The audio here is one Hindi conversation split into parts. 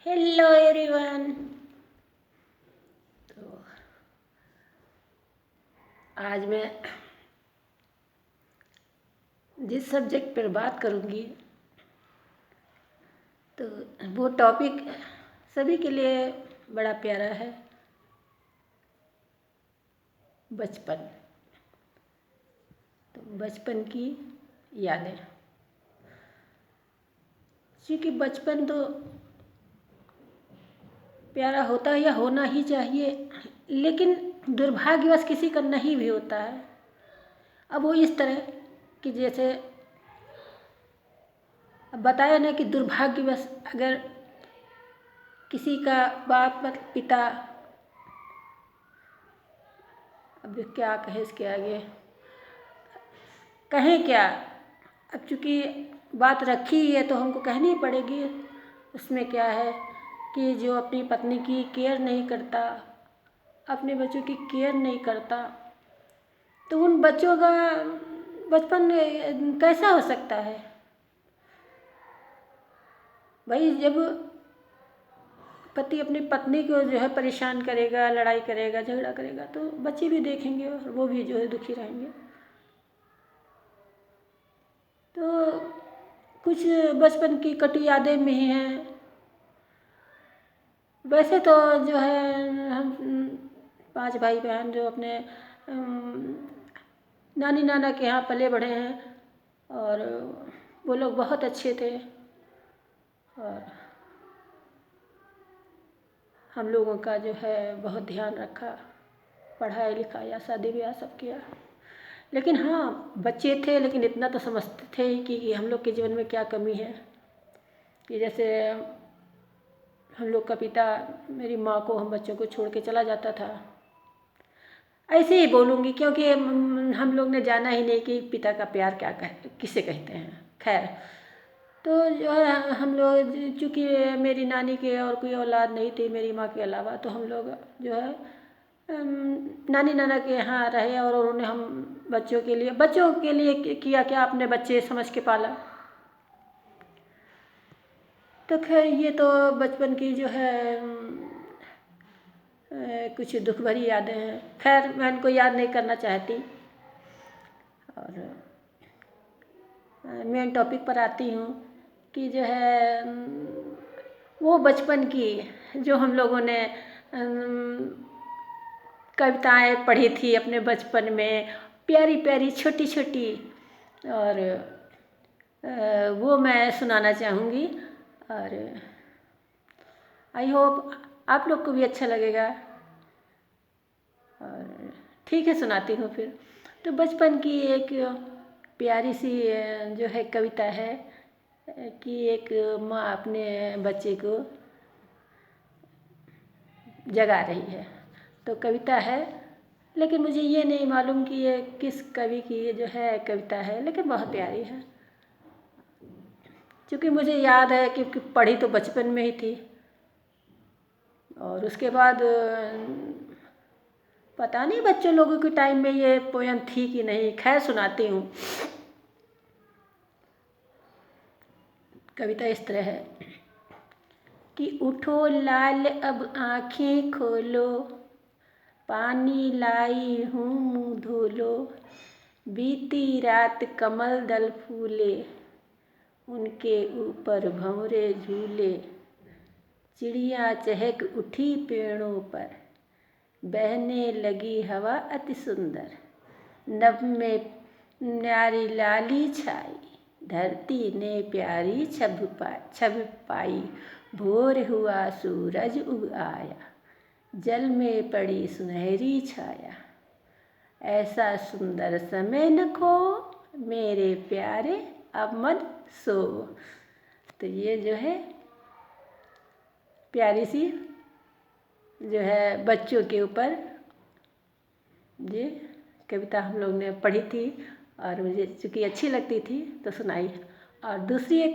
Hello everyone. तो आज मैं जिस सब्जेक्ट पर बात करूँगी तो वो टॉपिक सभी के लिए बड़ा प्यारा है, बचपन। तो बचपन की यादें, क्योंकि बचपन तो प्यारा होता है या होना ही चाहिए, लेकिन दुर्भाग्यवश किसी का नहीं भी होता है। अब वो इस तरह कि जैसे अब बताया ना कि दुर्भाग्यवश अगर किसी का बाप पिता, अब क्या कहे इसके आगे, कहें क्या। अब चूँकि बात रखी है तो हमको कहनी पड़ेगी। उसमें क्या है कि जो अपनी पत्नी की केयर नहीं करता, अपने बच्चों की केयर नहीं करता, तो उन बच्चों का बचपन कैसा हो सकता है। भाई जब पति अपनी पत्नी को जो है परेशान करेगा, लड़ाई करेगा, झगड़ा करेगा, तो बच्चे भी देखेंगे और वो भी जो है दुखी रहेंगे। तो कुछ बचपन की कटु यादें में ही हैं। वैसे तो जो है हम 5 भाई बहन जो अपने नानी नाना के यहाँ पले बढ़े हैं, और वो लोग बहुत अच्छे थे और हम लोगों का जो है बहुत ध्यान रखा, पढ़ाई लिखाया, शादी ब्याह सब किया। लेकिन हाँ, बच्चे थे लेकिन इतना तो समझते थे ही कि हम लोग के जीवन में क्या कमी है। कि जैसे हम लोग का पिता मेरी माँ को, हम बच्चों को छोड़ के चला जाता था। ऐसे ही बोलूँगी क्योंकि हम लोग ने जाना ही नहीं कि पिता का प्यार क्या किसे कहते हैं। खैर, तो जो है हम लोग, चूँकि मेरी नानी के और कोई औलाद नहीं थी मेरी माँ के अलावा, तो हम लोग जो है नानी नाना के यहाँ रहे और उन्होंने हम बच्चों के लिए किया क्या, अपने बच्चे समझ के पाला। तो खैर ये तो बचपन की जो है कुछ दुख भरी यादें हैं। खैर मैं उनको याद नहीं करना चाहती और मेन टॉपिक पर आती हूँ कि जो है वो बचपन की जो हम लोगों ने कविताएं पढ़ी थी अपने बचपन में, प्यारी प्यारी छोटी छोटी, और वो मैं सुनाना चाहूँगी और आई होप आप लोग को भी अच्छा लगेगा। और ठीक है, सुनाती हूँ फिर। तो बचपन की एक प्यारी सी जो है कविता है कि एक माँ अपने बच्चे को जगा रही है। तो कविता है, लेकिन मुझे ये नहीं मालूम कि ये किस कवि की ये जो है कविता है, लेकिन बहुत प्यारी है। क्योंकि मुझे याद है कि पढ़ी तो बचपन में ही थी और उसके बाद पता नहीं बच्चों लोगों के टाइम में ये पोयम थी कि नहीं। खैर सुनाती हूँ। कविता इस तरह है कि उठो लाल अब आँखें खोलो, पानी लाई हूँ मुँह धो लो, बीती रात कमल दल फूले, उनके ऊपर भंवरे झूले, चिड़िया चहक उठी पेड़ों पर, बहने लगी हवा अति सुंदर, नभ में न्यारी लाली छाई, धरती ने प्यारी छब पाई, भोर हुआ सूरज उग आया, जल में पड़ी सुनहरी छाया, ऐसा सुंदर समय न खो, मेरे प्यारे अब मत सो। तो ये जो है प्यारी सी जो है बच्चों के ऊपर ये कविता हम लोग ने पढ़ी थी और मुझे चूँकि अच्छी लगती थी तो सुनाई। और दूसरी एक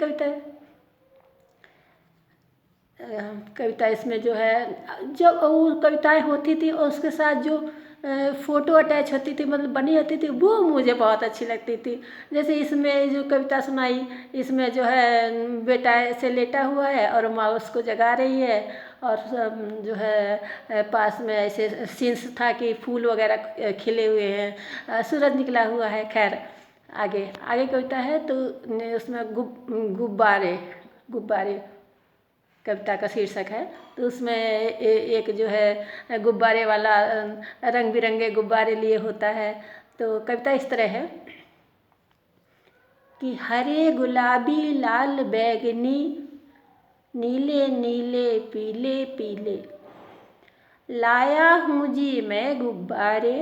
कविता इसमें जो है, जब वो कविताएं होती थी और उसके साथ जो फ़ोटो अटैच होती थी, मतलब बनी होती थी, वो मुझे बहुत अच्छी लगती थी। जैसे इसमें जो कविता सुनाई, इसमें जो है बेटा ऐसे लेटा हुआ है और माँ उसको जगा रही है, और जो है पास में ऐसे सीन्स था कि फूल वगैरह खिले हुए हैं, सूरज निकला हुआ है। खैर आगे आगे कविता है तो उसमें गुब्बारे गुब्बारे कविता का शीर्षक है। तो उसमें एक जो है गुब्बारे वाला रंग बिरंगे गुब्बारे लिए होता है। तो कविता इस तरह है कि हरे गुलाबी लाल बैगनी नीले नीले पीले पीले, लाया हूँ जी मैं गुब्बारे,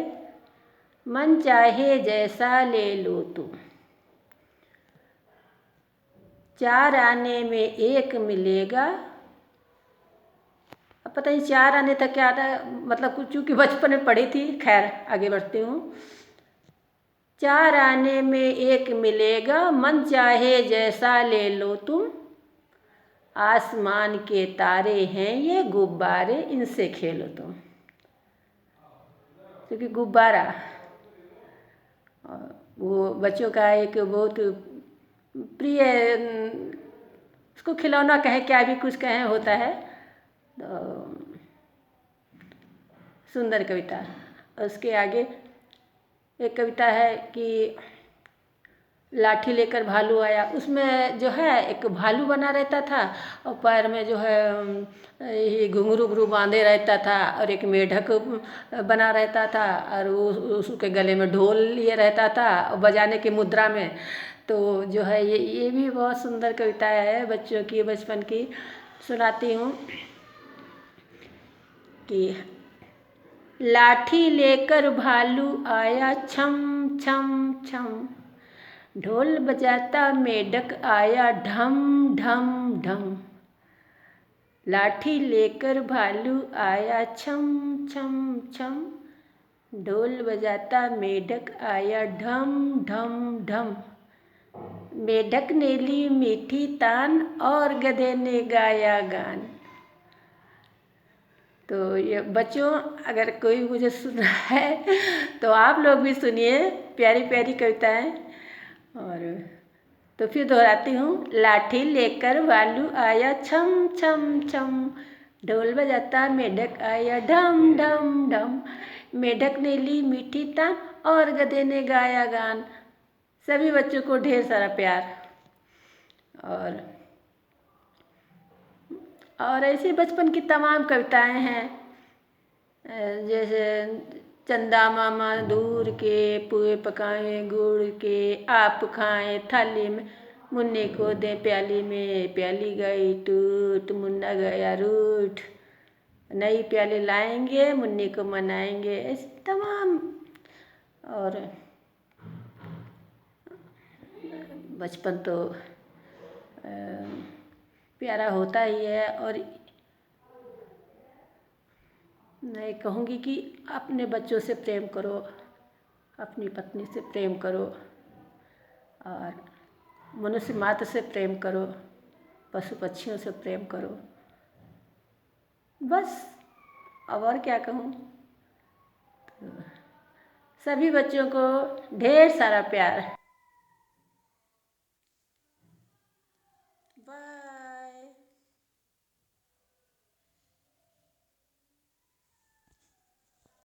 मन चाहे जैसा ले लो तुम। 4 आने में एक मिलेगा। अब पता नहीं 4 आने तक क्या आता है, मतलब कुछ चूँकि बचपन में पढ़ी थी। खैर आगे बढ़ती हूँ। 4 आने में एक मिलेगा, मन चाहे जैसा ले लो तुम। आसमान के तारे हैं ये गुब्बारे, इनसे खेलो तुम। क्योंकि गुब्बारा वो बच्चों का एक बहुत प्रिय, उसको खिलौना कहे क्या भी कुछ कहें होता है। तो सुंदर कविता। उसके आगे एक कविता है कि लाठी लेकर भालू आया। उसमें जो है एक भालू बना रहता था और पैर में जो है ये घुंघरू उंघरू बांधे रहता था, और एक मेढक बना रहता था, और उसके गले में ढोल लिए रहता था और बजाने की मुद्रा में। तो जो है ये भी बहुत सुंदर कविता है बच्चों की, बचपन की। सुनाती हूँ कि लाठी लेकर भालू आया छम छम छम, ढोल बजाता मेढक आया ढम ढम ढम। लाठी लेकर भालू आया छम छम छम, ढोल बजाता मेढक आया ढम ढम ढम। मेढक ने ली मीठी तान और गधे ने गाया गान। तो ये बच्चों, अगर कोई मुझे सुन रहा है तो आप लोग भी सुनिए प्यारी प्यारी कविताएं। और तो फिर दोहराती हूँ। लाठी लेकर भालू आया छम छम छम, ढोल बजाता मेढक आया ढम ढम ढम। मेढक ने ली मीठी तान और गधे ने गाया गान। सभी बच्चों को ढेर सारा प्यार। और ऐसे बचपन की तमाम कविताएं हैं, जैसे चंदा मामा दूर के पुए पकाए गुड़ के, आप खाएं थाली में मुन्ने को दे प्याली में, प्याली गई टूट मुन्ना गया रूठ, नई प्याली लाएंगे मुन्ने को मनाएंगे। ऐसे तमाम। और बचपन तो प्यारा होता ही है। और मैं कहूँगी कि अपने बच्चों से प्रेम करो, अपनी पत्नी से प्रेम करो, और मनुष्य मात्र से प्रेम करो, पशु पक्षियों से प्रेम करो। बस अब और क्या कहूँ। तो सभी बच्चों को ढेर सारा प्यार।